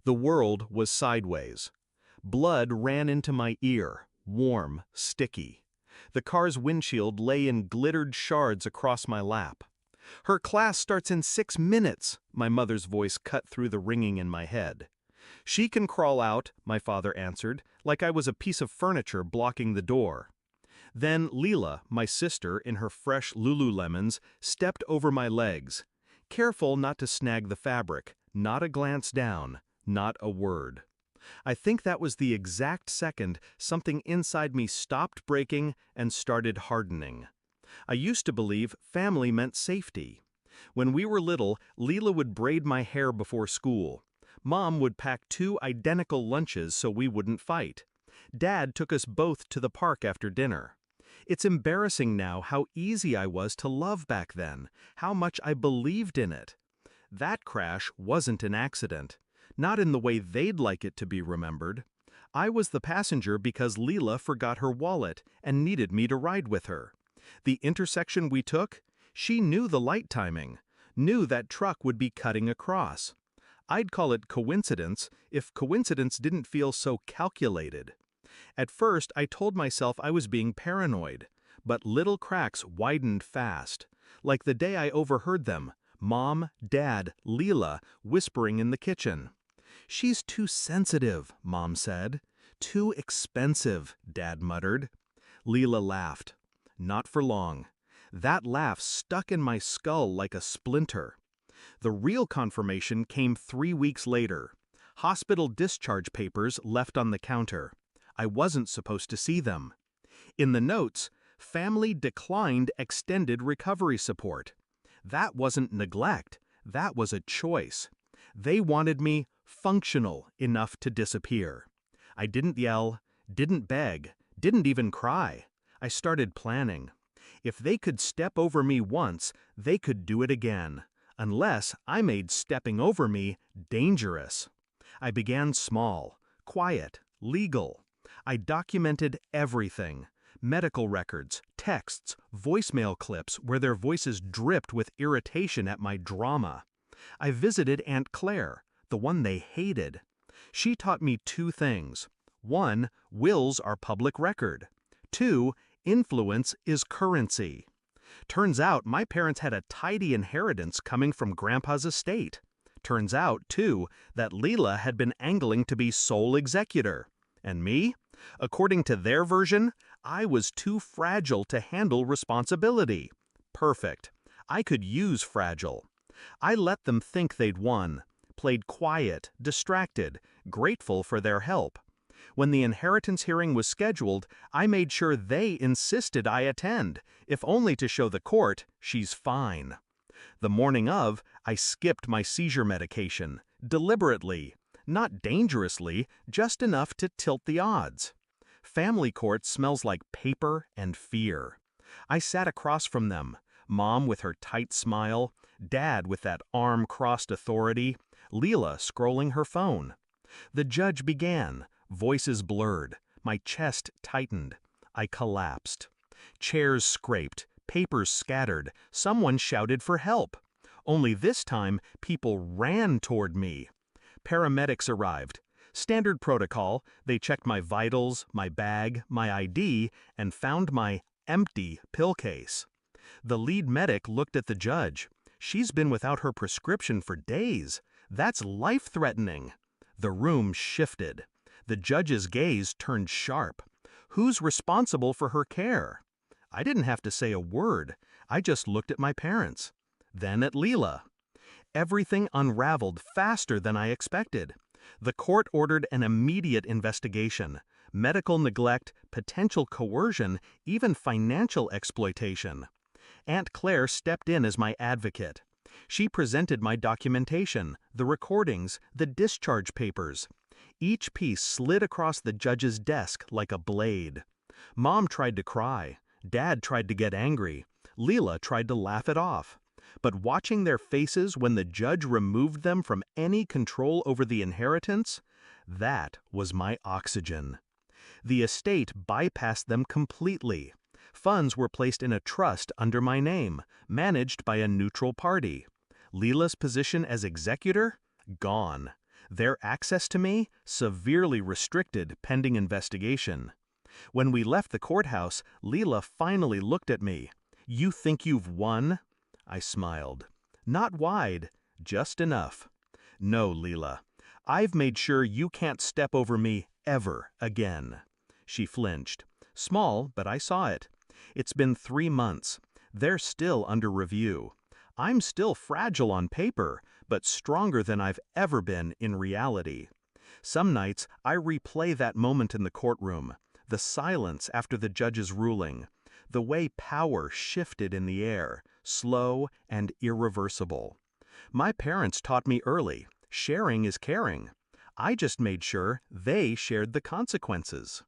The world was sideways. Blood ran into my ear, warm, sticky. The car's windshield lay in glittered shards across my lap. "Her class starts in 6 minutes," my mother's voice cut through the ringing in my head. "She can crawl out," my father answered, like I was a piece of furniture blocking the door. Then Leela, my sister, in her fresh Lululemons, stepped over my legs. Careful not to snag the fabric, not a glance down, not a word. I think that was the exact second something inside me stopped breaking and started hardening. I used to believe family meant safety. When we were little, Leela would braid my hair before school. Mom would pack 2 identical lunches so we wouldn't fight. Dad took us both to the park after dinner. It's embarrassing now how easy I was to love back then, how much I believed in it. That crash wasn't an accident, not in the way they'd like it to be remembered. I was the passenger because Leela forgot her wallet and needed me to ride with her. The intersection we took, she knew the light timing, knew that truck would be cutting across. I'd call it coincidence if coincidence didn't feel so calculated. At first, I told myself I was being paranoid, but little cracks widened fast, like the day I overheard them, Mom, Dad, Leela, whispering in the kitchen. "She's too sensitive," Mom said. "Too expensive," Dad muttered. Leela laughed. Not for long. That laugh stuck in my skull like a splinter. The real confirmation came 3 weeks later. Hospital discharge papers left on the counter. I wasn't supposed to see them. In the notes, family declined extended recovery support. That wasn't neglect, that was a choice. They wanted me functional enough to disappear. I didn't yell, didn't beg, didn't even cry. I started planning. If they could step over me once, they could do it again, unless I made stepping over me dangerous. I began small, quiet, legal. I documented everything. Medical records, texts, voicemail clips where their voices dripped with irritation at my drama. I visited Aunt Claire, the one they hated. She taught me 2 things. 1, wills are public record. 2, influence is currency. Turns out my parents had a tidy inheritance coming from Grandpa's estate. Turns out, too, that Leela had been angling to be sole executor. And me? According to their version, I was too fragile to handle responsibility. Perfect. I could use fragile. I let them think they'd won, played quiet, distracted, grateful for their help. When the inheritance hearing was scheduled, I made sure they insisted I attend, if only to show the court she's fine. The morning of, I skipped my seizure medication, deliberately. Not dangerously, just enough to tilt the odds. Family court smells like paper and fear. I sat across from them, Mom with her tight smile, Dad with that arm-crossed authority, Leela scrolling her phone. The judge began, voices blurred, my chest tightened. I collapsed. Chairs scraped, papers scattered, someone shouted for help. Only this time, people ran toward me. Paramedics arrived. Standard protocol, they checked my vitals, my bag, my ID, and found my empty pill case. The lead medic looked at the judge. She's been without her prescription for days. That's life-threatening. The room shifted. The judge's gaze turned sharp. Who's responsible for her care? I didn't have to say a word. I just looked at my parents. Then at Leela. Everything unraveled faster than I expected. The court ordered an immediate investigation. Medical neglect, potential coercion, even financial exploitation. Aunt Claire stepped in as my advocate. She presented my documentation, the recordings, the discharge papers. Each piece slid across the judge's desk like a blade. Mom tried to cry. Dad tried to get angry. Leela tried to laugh it off. But watching their faces when the judge removed them from any control over the inheritance, that was my oxygen. The estate bypassed them completely. Funds were placed in a trust under my name, managed by a neutral party. Leela's position as executor? Gone. Their access to me, severely restricted pending investigation. When we left the courthouse, Leela finally looked at me. "You think you've won?" I smiled. "Not wide, just enough." "No, Leela. I've made sure you can't step over me ever again." She flinched. Small, but I saw it. It's been 3 months. They're still under review. I'm still fragile on paper, but stronger than I've ever been in reality. Some nights, I replay that moment in the courtroom, the silence after the judge's ruling, the way power shifted in the air, slow and irreversible. My parents taught me early, sharing is caring. I just made sure they shared the consequences.